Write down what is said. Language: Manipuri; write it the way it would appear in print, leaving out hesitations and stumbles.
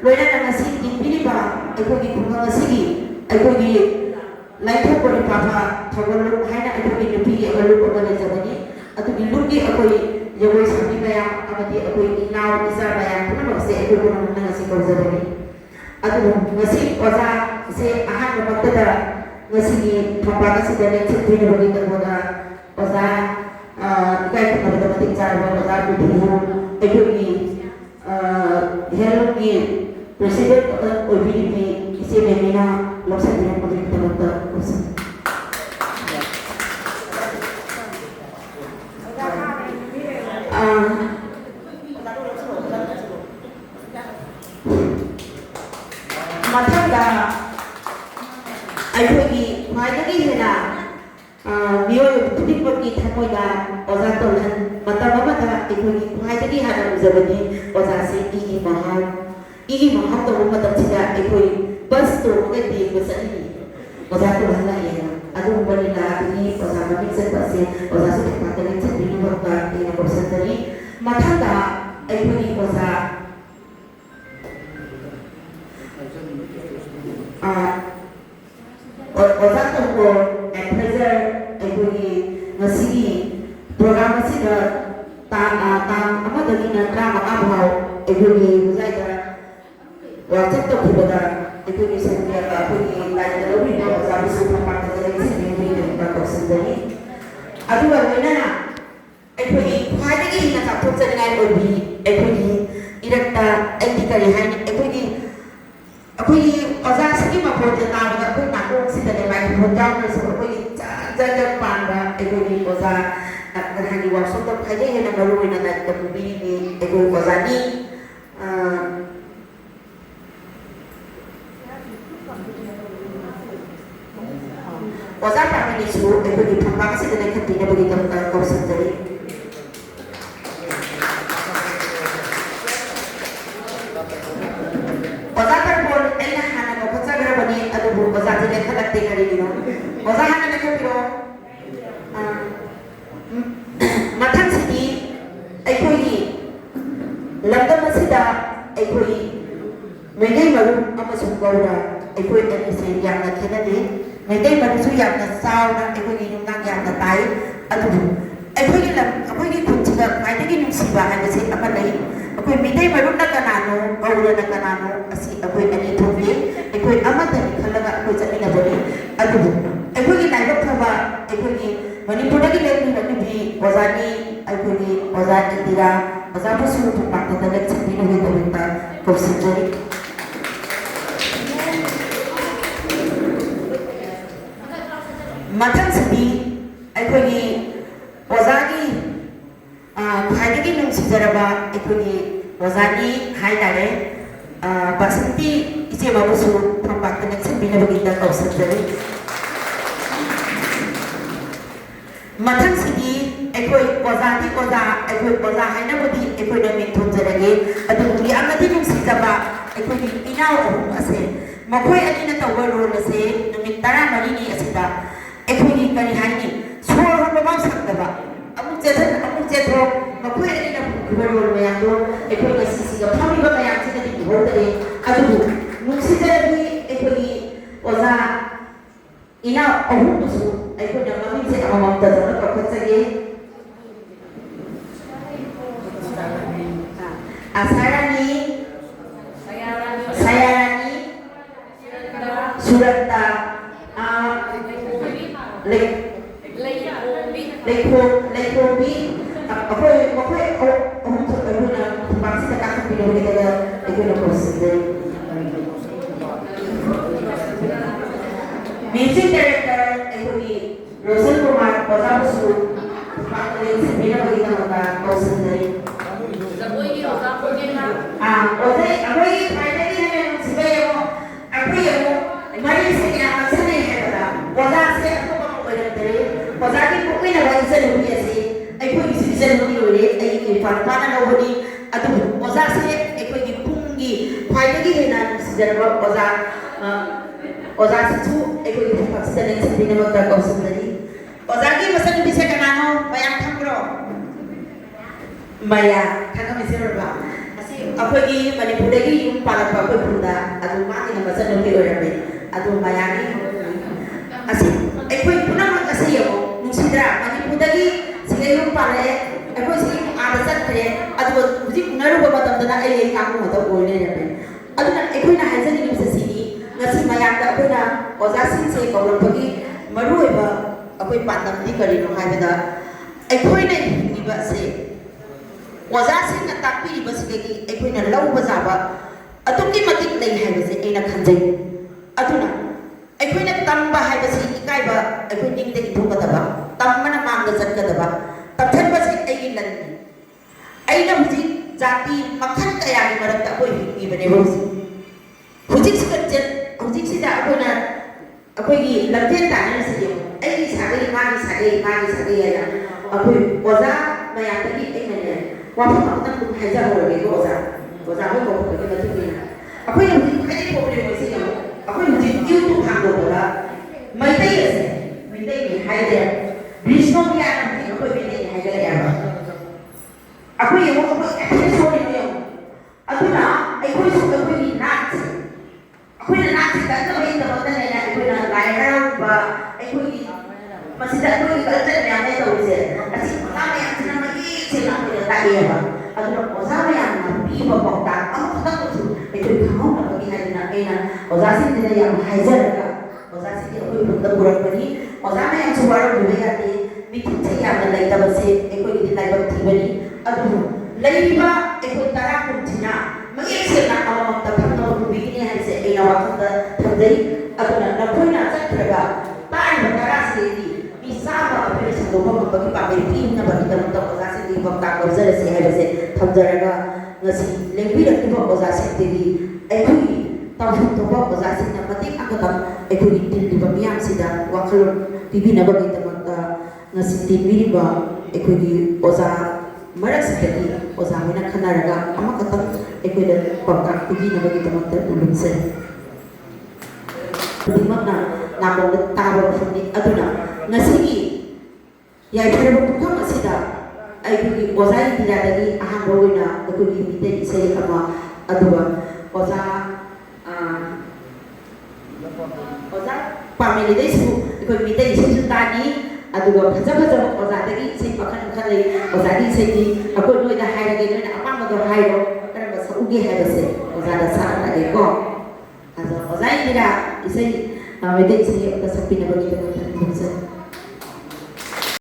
loina na si pili ba ai ko gi khunga si gi ai ko gi lai tho ko ni papa thogol lu haina ai ko gi nupi gi alu ko le jabani atu gi lu gi akoi jagoi sami baya amati akoi inaw isa baya kuna no se ai ko na si ko jabani atu ngasi oza se ahan no makta ngasi gi papa ka si dane chitri no gi ta boda oza kai ko na da mati char ba oza bi thu ai ko gi hello gi president OBDP isi memina loksa dina pagin tabata usa matanda ayogi khwaidagi hena miyoy putipaki thamoida oza tolhan matama ta ayogi khwaidagi hana uzabani oza se igi mahal igi mahal to matam sida ayogi bus to magadi basani oza to hala ya adu balila ni oza mabik se base oza se patani se bini bakka ina persentari matanda ayogi oza oza to ko advisor ayogi ngasigi program sida ta amadagi na drama abhaw ayogi buzaida WhatsApp to kibada ayogi sanjaya ayogi lain lobi no oza bisu pamata dari sini ni ba ko sendiri adu wena na ayogi khadigi na ta thok jangai obi ayogi irakta etikari haini ayogi akogi oza sigi mapote ta ba ko na ko sida le mai hotel na so akogi jaga panda akogi oza hani workshop to khaje hena baru ina na ta bi ni akogi oza ni oza pa ni su akogi phamba sida le khati na bagi ta ko sendiri oza ta bon ena hana ko chagra bani adu oza je lekha lakte kari dino oza hana lekha piro mathang sidi aikogi lamda masida aikogi mengai maru amasung gaura aikoi ani se yamna khenade mengai maru su yamna sauna aikogi yumnang yamna tai adu aikogi lam aikogi kunchiga maidagi nungsiba haibase amalai akoi midai maru na kanano gaura na kanano asi akoi ani thomni akoi amata khalaga akoi chamina bani adu akoi naibak thaba akoi manipur dagi lekni nakni bi ozani akoi ozani dira ozabu su pakta da lek chindi no ge ta kosijari mathang sidi akoi ozani khadigi nungsijaraba akoi ozani haidare basanti ise babusu phampak connection bina bagita kausajari mathang sidi ekoi ozati oza ekoi oza haina bodi ekoi na min thonjarage adu ri amati nungsijaba ekoi inao ohum ase makoi anina tawba role ase numit tara mari ni asida ekoi kari haini sor hon ba sakdaba amuk jetho makoi anina role mayando ekoi ka sisi ga phami ba mayam sida di hodare adu nungsijari ekoi oza ina ohum su ekoi na mami se amam ta jana ko khachage Asarani Sayarani Surata Lekobi Akoy untuk na bangsa ta ka pilo kita ekoi prosede Music director ekoi Rosal Kumar Ozabusu Pakle Sebina bagita maka prosede oke, aku ini ada di mana sebagai aku yang mari saya nak sana ya, wajah saya aku mau berdiri, wajah ini bukan ada wajah lebih sih, aku isi bisa lebih dari, aku pandangan lebih, atau wajah saya aku ini punggi, pada di mana sejarah wajah itu aku ini pasti ada yang sebina maka kau sendiri, wajah ini masa bisa kenal, bayang kamu, bayang, kakak mesti berapa. ꯑꯩꯈꯣꯏꯒꯤ ꯃꯅꯤꯄꯨꯔꯗꯒꯤ ꯌꯨꯝ ꯄꯥꯜꯂꯛꯄ ꯑꯩꯈꯣꯏ ꯈꯨꯟꯗ ꯑꯗꯨ ꯃꯥꯒꯤ ꯃꯆꯟꯅꯨꯄꯤ ꯑꯣꯏꯔꯝꯃꯦ ꯑꯗꯨ ꯃꯌꯥꯝꯒꯤ ꯑꯁꯤ ꯑꯩꯈꯣꯏ ꯄꯨꯝꯅꯃꯛ ꯑꯁꯤ ꯌꯦꯡꯉꯣ ꯅꯨꯡꯁꯤꯗ꯭ꯔꯥ ꯃꯅꯤꯄꯨꯔꯗꯒꯤ ꯁꯤꯗ ꯌꯨꯝ ꯄꯥꯜꯂꯛꯑꯦ ꯑꯩꯈꯣꯏ ꯁꯤꯒꯤ ꯑꯥꯗ ꯆꯠꯈ꯭ꯔꯦ ꯑꯗꯨꯒ ꯍꯧꯖꯤꯛ ꯎꯅꯔꯨꯕ ꯃꯇꯝꯗꯅ ꯑꯩ ꯀꯥꯡꯕꯨ ꯉꯥꯛꯇ ꯑꯣꯏ ꯂꯩꯔꯝꯃꯦ ꯑꯗꯨꯅ ꯑꯩꯈꯣꯏꯅ ꯍꯥꯏꯖꯅꯤꯡꯉꯤꯕꯁꯤ ꯁꯤꯅꯤ ꯉꯁꯤ ꯃꯌꯥꯝꯗ ꯑꯩꯈꯣꯏꯅ ꯑꯣꯖꯥꯁꯤꯡꯁꯦ ꯀꯧꯔꯛꯄꯒꯤ ꯃꯔꯨꯑꯣꯏꯕ ꯑꯩꯈꯣꯏ ꯄꯥꯟꯗꯝꯗꯤ ꯀꯔꯤꯅꯣ ꯍꯥꯏꯕꯗ ꯑꯩꯈꯣꯏꯅ ꯍꯤꯡꯉꯤꯕ ꯑꯁꯤ ꯑꯣꯖꯥꯁꯤꯡꯅ ꯇꯥꯛꯄꯤꯔꯤꯕꯁꯤꯗꯒꯤ ꯑꯩꯈꯣꯏꯅ ꯂꯧꯕ ꯌꯥꯕ ꯑꯗꯨꯛꯀꯤ ꯃꯇꯤꯛ ꯂꯩ ꯍꯥꯏꯕꯁꯦ ꯑꯩꯅ ꯈꯟꯖꯩ ꯑꯗꯨꯅ ꯑꯩꯈꯣꯏꯅ ꯇꯝꯕ ꯍꯥꯏꯕꯁꯤ ꯏꯀꯥꯏꯕ ꯑꯩꯈꯣꯏ ꯅꯤꯡꯗꯒꯤ ꯊꯣꯛꯀꯗꯕ ꯇꯝꯕꯅ ꯃꯥꯡꯗ ꯆꯠꯀꯗꯕ ꯇꯝꯊꯟꯕꯁꯤ ꯑꯩꯒꯤ ꯂꯟꯅꯤ ꯑꯩꯅ ꯍꯧꯖꯤꯛ ꯖꯥꯇꯤ ꯃꯈꯜ ꯀꯌꯥꯒꯤ ꯃꯔꯛꯇ ꯑꯩꯈꯣꯏ ꯍꯤꯡꯉꯤꯕꯅꯦꯕ ꯍꯧꯖꯤꯛꯁꯤꯗ ꯑꯩꯈꯣꯏꯅ ꯑꯩꯈꯣꯏꯒꯤ ꯂꯝꯖꯦꯟ ꯇꯥꯟꯅꯔꯤꯁꯤ ꯑꯩꯒꯤ ꯁꯥꯒꯩ ꯃꯥꯒꯤ ꯁꯥꯒꯩ ꯍꯥꯏꯅ ꯑꯩꯈꯣꯏ ꯑꯣꯖꯥ ꯃꯌꯥꯝꯗꯒꯤ ꯑꯩꯅꯅꯦ ꯋꯥꯐꯝ ꯑꯃꯇꯪ ꯑꯗꯨꯝ ꯍꯥꯏꯖꯍꯧꯔꯒꯦꯀꯣ ꯑꯣꯖꯥ ꯍꯣꯏ ꯀꯧꯔꯛꯄꯒꯤ ꯃꯇꯨꯡ ꯏꯟꯅ ꯑꯩꯈꯣꯏꯅ ꯍꯧꯖꯤꯛ ꯈ꯭ꯋꯥꯏꯗꯒꯤ ꯄ꯭ꯔꯣꯕ꯭ꯂꯦꯝꯁꯤ ꯌꯦꯡꯉꯣ ꯑꯩꯈꯣꯏ ꯍꯧꯖꯤꯛ ꯌꯨꯇ꯭ꯌꯨꯕ ꯍꯥꯡꯗꯣꯛꯄꯗ ꯃꯩꯇꯩ ꯑꯁꯦ ꯃꯩꯇꯩꯅꯤ ꯍꯥꯏꯗꯦ ꯕꯤꯁꯅꯣꯕꯤꯌꯥꯅ ꯍꯧꯖꯤꯛ ꯑꯩꯈꯣꯏ ꯃꯩꯇꯩꯅꯤ ꯍꯥꯏꯖꯔꯛꯑꯦꯕ ꯑꯩꯈꯣꯏ ꯌꯦꯡꯉꯣ ꯑꯩꯈꯣꯏ ꯁꯣꯜꯂꯤꯕ ꯌꯦꯡꯉꯣ ꯑꯗꯨꯅ ꯑꯩꯈꯣꯏꯁꯨ ꯑꯩꯈꯣꯏꯒꯤ ꯅꯥꯠꯁꯦ ꯑꯩꯈꯣꯏꯅ ꯅꯥꯠꯁꯦ ꯀꯟꯅꯕꯒꯤꯗꯃꯛꯇꯅꯦꯅ ꯑꯩꯈꯣꯏꯅ ꯂꯥꯏ ꯍꯔꯥꯎꯕ ꯑꯩꯈꯣꯏꯒꯤ ꯃꯁꯤꯗ ꯑꯩꯈꯣꯏꯒꯤ ꯀꯜꯆꯔ ꯃꯌꯥꯝꯅ ꯇꯧꯔꯤꯁꯦ ꯑꯁꯤ ꯑꯣꯖꯥ ꯃꯌꯥꯝꯁꯤꯅ ꯃꯌꯦꯛ ꯁꯦꯡꯅ ꯑꯩꯈꯣꯏꯗ ꯇꯥꯛꯑꯦꯕ ꯑꯗꯨꯅ ꯑꯣꯖꯥ ꯃꯌꯥꯝꯅ ꯄꯤꯕ ꯄꯥꯎꯇꯥꯛ ꯑꯃꯈꯛꯇꯪꯁꯨ ꯑꯩꯈꯣꯏ ꯈꯪꯍꯧꯅꯕꯒꯤ ꯍꯥꯏꯗꯅ ꯑꯩꯅ ꯑꯣꯖꯥꯁꯤꯡꯁꯤꯗ ꯌꯥꯝ ꯍꯥꯏꯖꯔꯒ ꯑꯣꯖꯥꯁꯤꯡꯁꯤ ꯑꯩꯈꯣই ꯈꯨꯟꯗ ꯄꯨꯔꯛꯄꯅꯤ ꯑꯣꯖꯥ ꯃꯌꯥꯝꯁꯨ ꯋꯥꯔꯧꯕꯤꯕ ꯌꯥꯗꯦ ꯃꯤꯊꯤꯡꯁꯦ ꯌꯥꯝꯅ ꯂꯩꯇꯕꯁꯦ ꯑꯩꯈꯣꯏꯒꯤꯗꯤ ꯂꯥꯏꯕꯛ ꯊꯤꯕꯅꯤ ꯑꯗꯨꯕꯨ ꯂꯩꯔꯤꯕ ꯑꯩꯈꯣꯏ 10 ꯀꯨꯟꯁꯤꯅ ꯃꯌꯦꯛ ꯁꯦꯡꯅ ꯑꯃꯃꯝꯇ ꯈꯪꯅꯕ ꯄꯨꯕꯤꯒꯅꯤ ꯍꯥꯏꯕꯁꯦ ꯑꯩꯅ ꯋꯥꯈꯜꯗ ꯊꯝꯖꯩ ꯑꯗꯨꯅ ꯅꯈꯣꯏꯅ ꯆꯠꯈ꯭ꯔꯒ ꯇꯥꯔꯤꯕ 10 ꯃꯤ 100 ꯑꯩꯈꯣꯏꯅ ꯁꯟꯗꯣꯛꯄ ꯉꯝꯕꯒꯤ ꯄꯥꯝꯕꯩ ꯄꯤꯅꯕꯒꯤꯗꯃꯛꯇ ꯑꯣꯖꯥꯁꯤꯡꯒꯤ ꯄꯥꯎꯇꯥꯛ ꯂꯧꯖꯔꯁꯤ ꯍꯥꯏꯕꯁꯦ ꯊꯝꯖꯔꯒ ꯉꯁꯤ ꯂꯦꯡꯕꯤꯔꯛꯂꯤꯕ ꯑꯣꯖꯥꯁꯤꯡꯗꯒꯤ ꯑꯩꯈꯣꯏꯒꯤ ꯇꯧꯐꯝ ꯊꯣꯛꯄ ꯑꯣꯖꯥꯁꯤꯡꯅ ꯃꯇꯦꯡ ꯑꯃꯈꯛꯇꯪ ꯑꯩꯈꯣꯏꯒꯤ ꯇꯤꯜꯂꯤꯕ ꯃꯤꯌꯥꯝꯁꯤꯗ ꯋꯥꯈꯜꯂꯣꯟ ꯄꯤꯕꯤꯅꯕꯒꯤꯗꯃꯛꯇ ꯉꯁꯤ ꯇꯤꯟꯕꯤꯔꯤꯕ ꯑꯩꯈꯣꯏꯒꯤ ꯑꯣꯖꯥ ꯃꯔꯛꯁꯤꯗꯒꯤ ꯑꯣꯖꯥ ꯍꯣꯏꯅ ꯈꯟꯅꯔꯒ ꯑꯃꯈꯛꯇꯪ ꯑꯩꯈꯣꯏꯗ ꯄꯥꯎꯇꯥꯛ ꯄꯤꯕꯤꯅꯕꯒꯤꯗꯃꯛꯇ ꯎꯠꯂꯨꯖꯩ ꯈꯨꯗꯤꯡꯃꯛꯅ ꯅꯥꯀꯣꯡꯗ ꯇꯥꯕ ꯃꯐꯝꯅꯤ ꯑꯗꯨꯅ ꯉꯁꯤꯒꯤ ꯌꯥꯏꯐꯔꯕ ꯄꯨꯡꯐꯝ ꯑꯁꯤꯗ ꯑꯩꯈꯣꯏꯒꯤ ꯑꯣꯖꯥ ꯏꯟꯗꯤꯌꯥꯗꯒꯤ ꯑꯍꯥꯟꯕ ꯑꯣꯏꯅ ꯑꯩꯈꯣꯏꯒꯤ ꯃꯤꯇꯩ ꯏꯁꯩ ꯑꯃ ꯑꯗꯨꯒ ꯑꯣꯖꯥ ꯄꯥꯃꯦꯂꯤꯗꯩꯁꯨ ꯑꯩꯈꯣꯏ ꯃꯤꯇꯩ ꯏꯁꯩꯁꯨ ꯇꯥꯅꯤ ꯑꯗꯨꯒ ꯐꯖꯕ ꯑꯣꯖꯥꯗꯒꯤ ꯏꯁꯩ ꯃꯈꯜ ꯂꯩ ꯑꯣꯖꯥꯒꯤ ꯏꯁꯩꯗꯤ ꯑꯩꯈꯣꯏ ꯅꯣꯏꯗ ꯍꯥꯏꯔꯒꯦ ꯅꯣꯏꯅ ꯑꯄꯥꯝꯕꯗꯣ ꯍꯥꯏꯔꯣ ꯀꯔꯝꯕ ꯁꯛꯎꯒꯦ ꯍꯥꯏꯕꯁꯦ ꯑꯣꯖꯥꯗ ꯁꯛꯍꯜꯂꯒꯦꯀꯣ ꯑꯗꯣ ꯑꯣꯖꯥ ꯏꯟꯗꯤꯔꯥ ꯏꯁꯩ ꯃꯩꯇꯩ ꯏꯁꯩ ꯑꯃꯇ ꯁꯛꯄꯤꯅꯕꯒꯤꯗꯃꯛꯇ ꯈꯨꯔꯨꯝꯖꯔꯤ